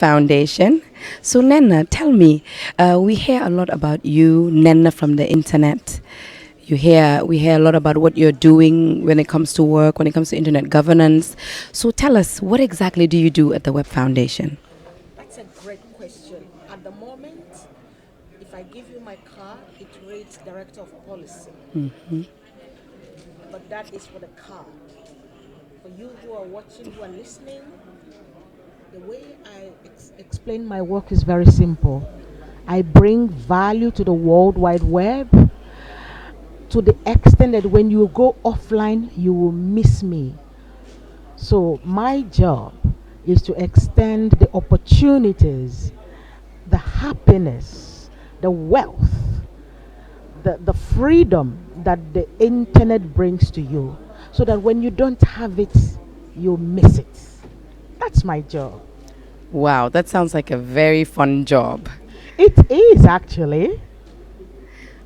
Foundation. So, Nenna, tell me, we hear a lot about you, Nenna, from the internet. We hear a lot about what you're doing when it comes to work, when it comes to internet governance. So, tell us, what exactly do you do at the Web Foundation? That's a great question. At the moment, if I give you my card, it reads Director of Policy, but that is for the card. For you who are watching, who are listening, the way I explain my work is very simple. I bring value to the World Wide Web to the extent that when you go offline, you will miss me. So, my job is to extend the opportunities, the happiness, the wealth, the freedom that the internet brings to you so that when you don't have it, you miss it. That's my job. Wow, that sounds like a very fun job. It is actually.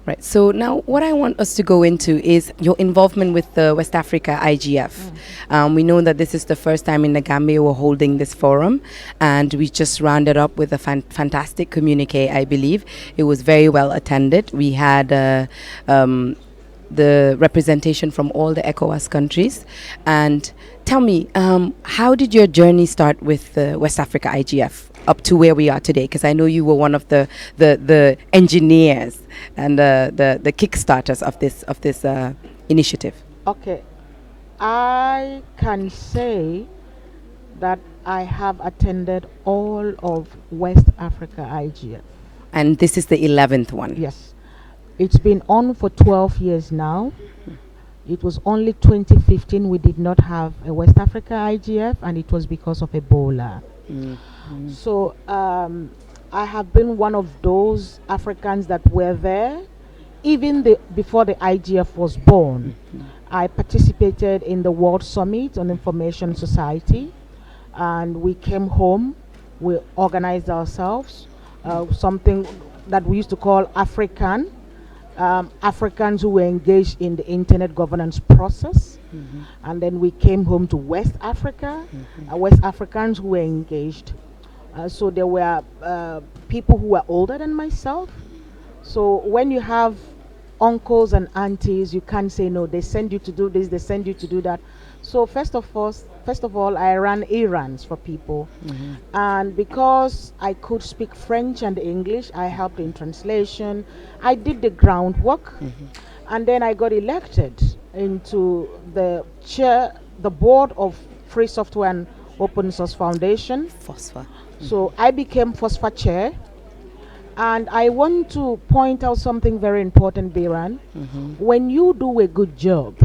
Right. So now, what I want us to go into is your involvement with the West Africa IGF. We know that this is the first time in the Gambia we're holding this forum, and we just rounded up with a fantastic communique. I believe it was very well attended. We had the representation from all the ECOWAS countries. And tell me, how did your journey start with the West Africa IGF up to where we are today? Because I know you were one of the engineers and the kickstarters of this initiative. Okay. I can say that I have attended all of West Africa IGF. And this is the 11th one. Yes. It's been on for 12 years now. It was only 2015 we did not have a West Africa IGF, and it was because of Ebola. So I have been one of those Africans that were there even before the IGF was born. I participated in the World Summit on Information Society, and we came home. We organized ourselves, something that we used to call Africans who were engaged in the internet governance process. And then we came home to West Africa, West Africans who were engaged. So there were people who were older than myself. So when you have uncles and aunties, you can't say no. They send you to do this, they send you to do that. So first of all, I ran errands for people, and because I could speak French and English, I helped in translation. I did the groundwork, and then I got elected into the board of Free Software and Open Source Foundation. Phosphor. So I became FOSFA chair. And I want to point out something very important, Biran. When you do a good job,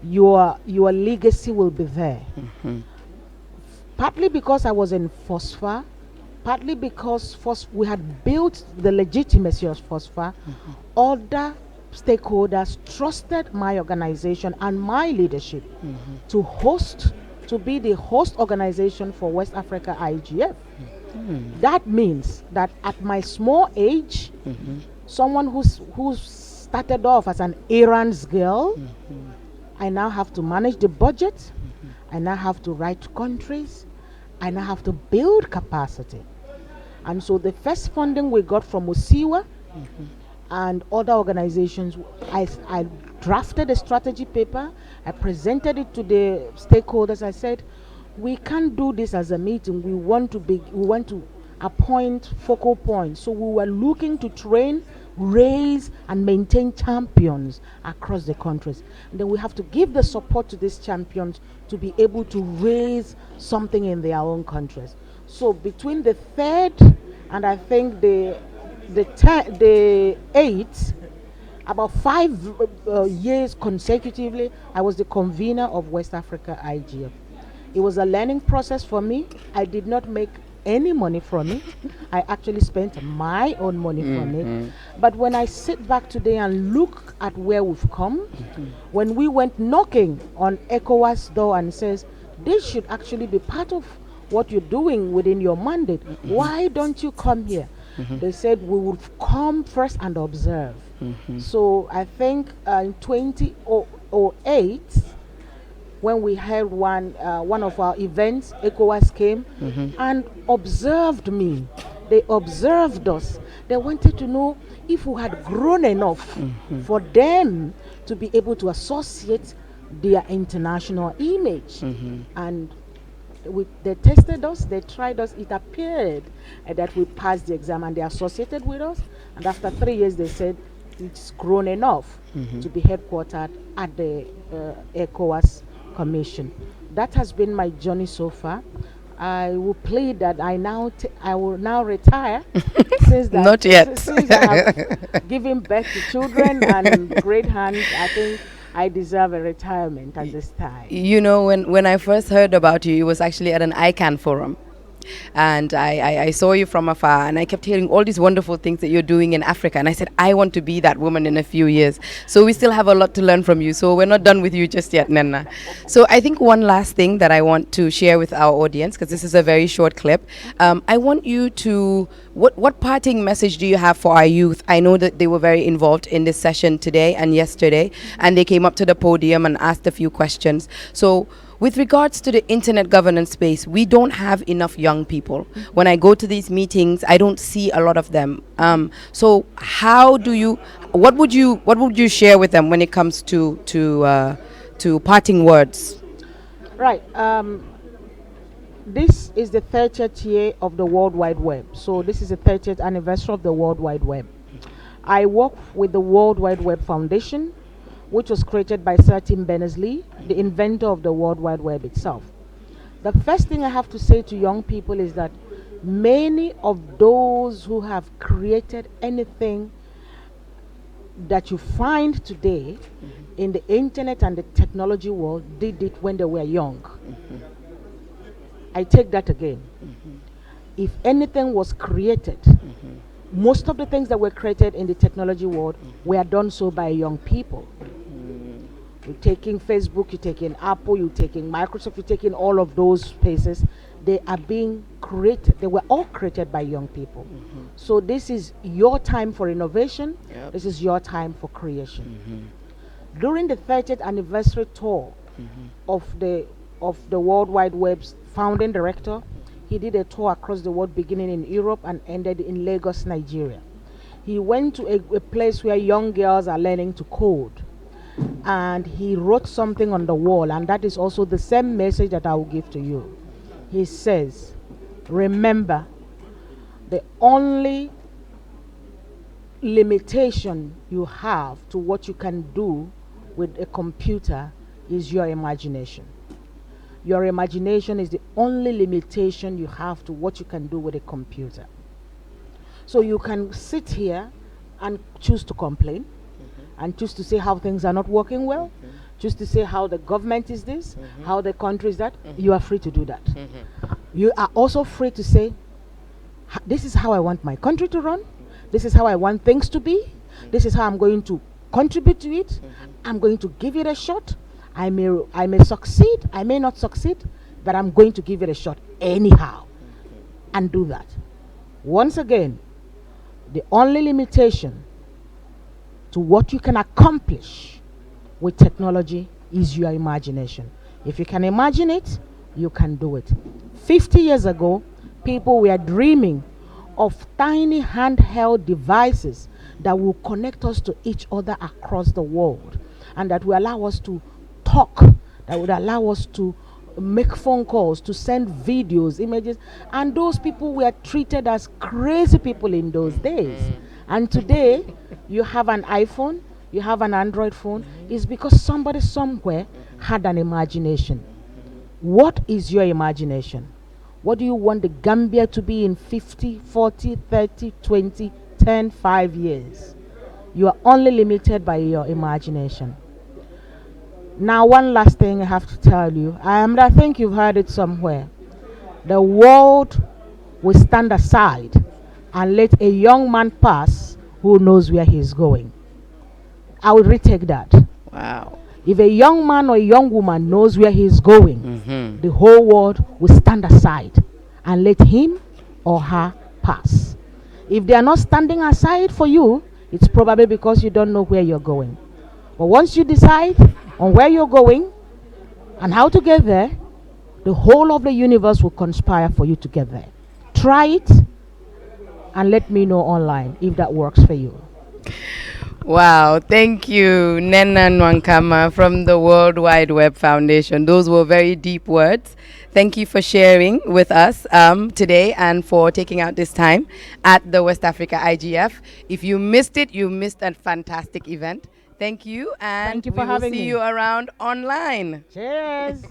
your legacy will be there. Partly because I was in FOSFA, partly because we had built the legitimacy of FOSFA. Other stakeholders trusted my organization and my leadership to be the host organization for West Africa IGF. That means that at my small age, someone who started off as an errands girl, I now have to manage the budget, I now have to write countries, I now have to build capacity. And so the first funding we got from Osiwa and other organizations, I drafted a strategy paper, I presented it to the stakeholders. I said, we can't do this as a meeting. We want to appoint focal points. So we were looking to train, raise, and maintain champions across the countries. And then we have to give the support to these champions to be able to raise something in their own countries. So between the third and I think the 8th, about 5 years consecutively, I was the convener of West Africa IGF. It was a learning process for me. I did not make any money from it. I actually spent my own money from it. But when I sit back today and look at where we've come, when we went knocking on ECOWAS door and says, this should actually be part of what you're doing within your mandate. Why don't you come here? They said we would come first and observe. So I think in 2008, when we held one of our events, ECOWAS came and observed me. They observed us. They wanted to know if we had grown enough for them to be able to associate their international image. And they tested us, they tried us. It appeared that we passed the exam, and they associated with us. And after 3 years, they said it's grown enough to be headquartered at the ECOWAS Commission. That has been my journey so far. I will plead that I will now retire since that Not yet. Since I have given birth to children and great hands, I think I deserve a retirement at this time. You know, when I first heard about you, it was actually at an ICANN forum. And I saw you from afar, and I kept hearing all these wonderful things that you're doing in Africa. And I said, I want to be that woman in a few years. So we still have a lot to learn from you. So we're not done with you just yet, Nana. So I think one last thing that I want to share with our audience, because this is a very short clip, I want you to, what parting message do you have for our youth? I know that they were very involved in this session today and yesterday, and they came up to the podium and asked a few questions. So with regards to the internet governance space, we don't have enough young people. When I go to these meetings, I don't see a lot of them. So how do you, what would you share with them when it comes to parting words? Right. This is the 30th year of the World Wide Web. So this is the 30th anniversary of the World Wide Web. I work with the World Wide Web Foundation, which was created by Sir Tim Berners-Lee, the inventor of the World Wide Web itself. The first thing I have to say to young people is that many of those who have created anything that you find today in the internet and the technology world did it when they were young. I take that again. If anything was created, most of the things that were created in the technology world were done so by young people. You're taking Facebook, you're taking Apple, you're taking Microsoft, you're taking all of those spaces. They are being created. They were all created by young people. So this is your time for innovation. Yep. This is your time for creation. During the 30th anniversary tour of the World Wide Web's founding director, he did a tour across the world, beginning in Europe and ended in Lagos, Nigeria. He went to a place where young girls are learning to code. And he wrote something on the wall, and that is also the same message that I will give to you. He says, remember, the only limitation you have to what you can do with a computer is your imagination. Your imagination is the only limitation you have to what you can do with a computer. So you can sit here and choose to complain, and choose to say how things are not working well, choose to say how the government is this, how the country is that. You are free to do that. You are also free to say, this is how I want my country to run, this is how I want things to be, this is how I'm going to contribute to it, I'm going to give it a shot. I may succeed, I may not succeed, but I'm going to give it a shot anyhow, and do that. Once again, the only limitation to what you can accomplish with technology is your imagination. If you can imagine it, you can do it. 50 years ago, people were dreaming of tiny handheld devices that will connect us to each other across the world, and that will allow us to talk, that would allow us to make phone calls, to send videos, images, and those people were treated as crazy people in those days. And today, you have an iPhone, you have an Android phone, it's because somebody somewhere had an imagination. What is your imagination? What do you want the Gambia to be in 50, 40, 30, 20, 10, 5 years? You are only limited by your imagination. Now, one last thing I have to tell you. I think you've heard it somewhere. The world will stand aside and let a young man pass who knows where he's going. I will retake that. Wow. If a young man or a young woman knows where he's going, the whole world will stand aside and let him or her pass. If they are not standing aside for you, it's probably because you don't know where you're going. But once you decide on where you're going, And how to get there? The whole of the universe will conspire for you to get there. Try it and let me know online if that works for you. Wow, thank you, Nena Nwankama from the World Wide Web Foundation. Those were very deep words. Thank you for sharing with us today and for taking out this time at the West Africa IGF. If you missed it, you missed a fantastic event. Thank you, and Thank you we for will having see me. you around online. Cheers.